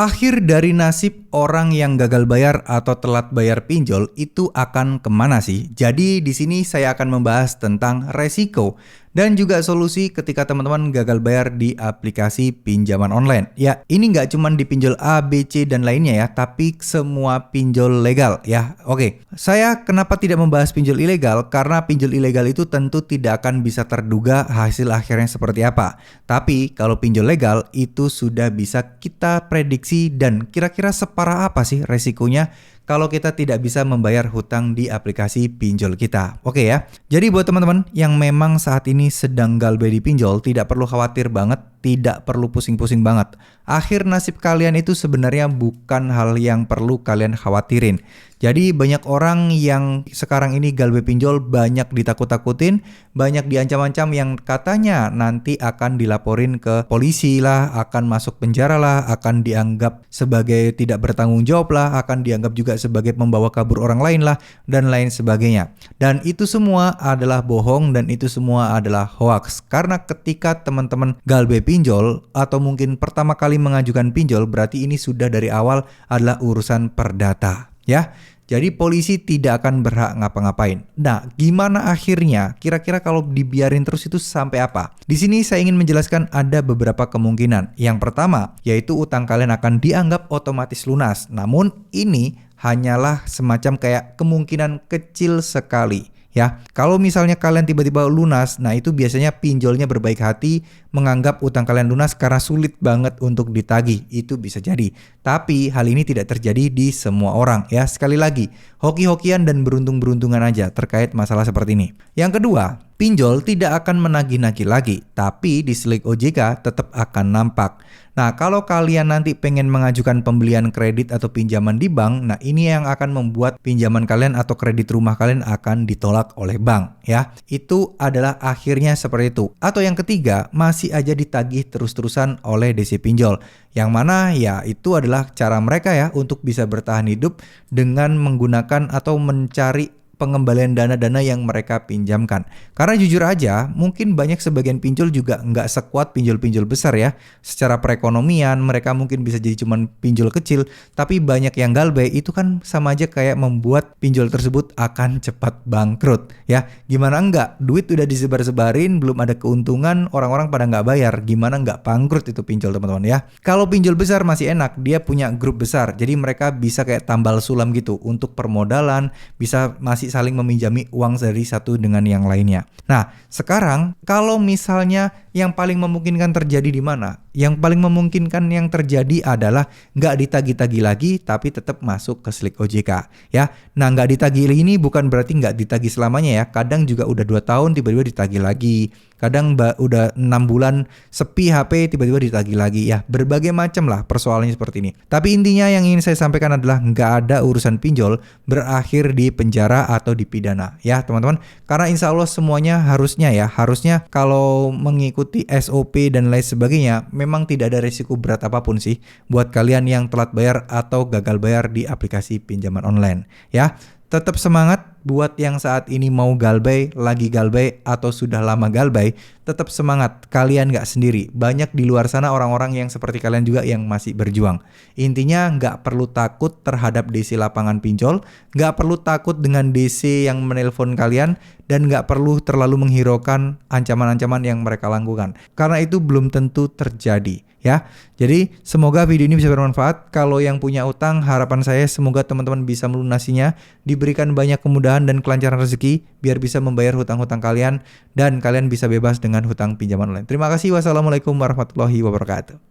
Akhir dari nasib orang yang gagal bayar atau telat bayar pinjol itu akan kemana sih? Jadi di sini saya akan membahas tentang resiko dan juga solusi ketika teman-teman gagal bayar di aplikasi pinjaman online. Ya, ini nggak cuma di pinjol A, B, C, dan lainnya ya, tapi semua pinjol legal ya. Oke, saya kenapa tidak membahas pinjol ilegal? Karena pinjol ilegal itu tentu tidak akan bisa terduga hasil akhirnya seperti apa. Tapi kalau pinjol legal itu sudah bisa kita prediksi dan kira-kira separah apa sih resikonya kalau kita tidak bisa membayar hutang di aplikasi pinjol kita. Oke ya. Jadi buat teman-teman yang memang saat ini sedang galbay di pinjol, tidak perlu khawatir banget, tidak perlu pusing-pusing banget. Akhir nasib kalian itu sebenarnya bukan hal yang perlu kalian khawatirin. Jadi banyak orang yang sekarang ini galbay pinjol banyak ditakut-takutin, banyak diancam-ancam yang katanya nanti akan dilaporin ke polisi lah, akan masuk penjara lah, akan dianggap sebagai tidak bertanggung jawab lah, akan dianggap juga sebagai membawa kabur orang lain lah, dan lain sebagainya. Dan itu semua adalah bohong dan itu semua adalah hoax. Karena ketika teman-teman galbay pinjol atau mungkin pertama kali mengajukan pinjol, berarti ini sudah dari awal adalah urusan perdata. Ya, jadi polisi tidak akan berhak ngapa-ngapain. Nah, gimana akhirnya? Kira-kira kalau dibiarin terus itu sampai apa? Di sini saya ingin menjelaskan ada beberapa kemungkinan. Yang pertama, yaitu utang kalian akan dianggap otomatis lunas. Namun ini hanyalah semacam kayak kemungkinan kecil sekali. Ya, kalau misalnya kalian tiba-tiba lunas, nah itu biasanya pinjolnya berbaik hati menganggap utang kalian lunas karena sulit banget untuk ditagih. Itu bisa jadi. Tapi hal ini tidak terjadi di semua orang ya. Sekali lagi, hoki-hokian dan beruntung-beruntungan aja terkait masalah seperti ini. Yang kedua, pinjol tidak akan menagih-nagih lagi, tapi di Slick OJK tetap akan nampak. Nah, kalau kalian nanti pengen mengajukan pembelian kredit atau pinjaman di bank, nah ini yang akan membuat pinjaman kalian atau kredit rumah kalian akan ditolak oleh bank ya. Itu adalah akhirnya seperti itu. Atau yang ketiga, masih aja ditagih terus-terusan oleh DC pinjol. Yang mana ya itu adalah cara mereka ya untuk bisa bertahan hidup dengan menggunakan atau mencari pengembalian dana-dana yang mereka pinjamkan. Karena jujur aja, mungkin banyak sebagian pinjol juga nggak sekuat pinjol-pinjol besar ya. Secara perekonomian, mereka mungkin bisa jadi cuman pinjol kecil, tapi banyak yang galbay itu kan sama aja kayak membuat pinjol tersebut akan cepat bangkrut ya. Gimana enggak? Duit udah disebar-sebarin, belum ada keuntungan, orang-orang pada nggak bayar. Gimana nggak bangkrut itu pinjol teman-teman ya. Kalau pinjol besar masih enak, dia punya grup besar, jadi mereka bisa kayak tambal sulam gitu untuk permodalan, bisa masih saling meminjami uang dari satu dengan yang lainnya. Nah, sekarang kalau misalnya yang paling memungkinkan terjadi di mana? Yang paling memungkinkan yang terjadi adalah nggak ditagih-tagih lagi, tapi tetap masuk ke Slick OJK ya. Nah, nggak ditagih ini bukan berarti nggak ditagih selamanya ya. Kadang juga udah 2 tahun tiba-tiba ditagih lagi. Kadang udah 6 bulan sepi HP tiba-tiba ditagih lagi ya. Berbagai macam lah persoalannya seperti ini. Tapi intinya yang ingin saya sampaikan adalah nggak ada urusan pinjol berakhir di penjara atau di pidana ya teman-teman. Karena insya Allah semuanya harusnya kalau mengikuti SOP dan lain sebagainya memang tidak ada resiko berat apapun sih buat kalian yang telat bayar atau gagal bayar di aplikasi pinjaman online ya. Tetap semangat buat yang saat ini mau galbay, lagi galbay, atau sudah lama galbay. Tetap semangat, kalian nggak sendiri. Banyak di luar sana orang-orang yang seperti kalian juga yang masih berjuang. Intinya nggak perlu takut terhadap DC lapangan pinjol, nggak perlu takut dengan DC yang menelpon kalian, dan nggak perlu terlalu menghiraukan ancaman-ancaman yang mereka lakukan. Karena itu belum tentu terjadi. Ya, jadi semoga video ini bisa bermanfaat. Kalau yang punya utang, harapan saya semoga teman-teman bisa melunasinya, diberikan banyak kemudahan dan kelancaran rezeki, biar bisa membayar hutang-hutang kalian dan kalian bisa bebas dengan hutang pinjaman online. Terima kasih. Wassalamualaikum warahmatullahi wabarakatuh.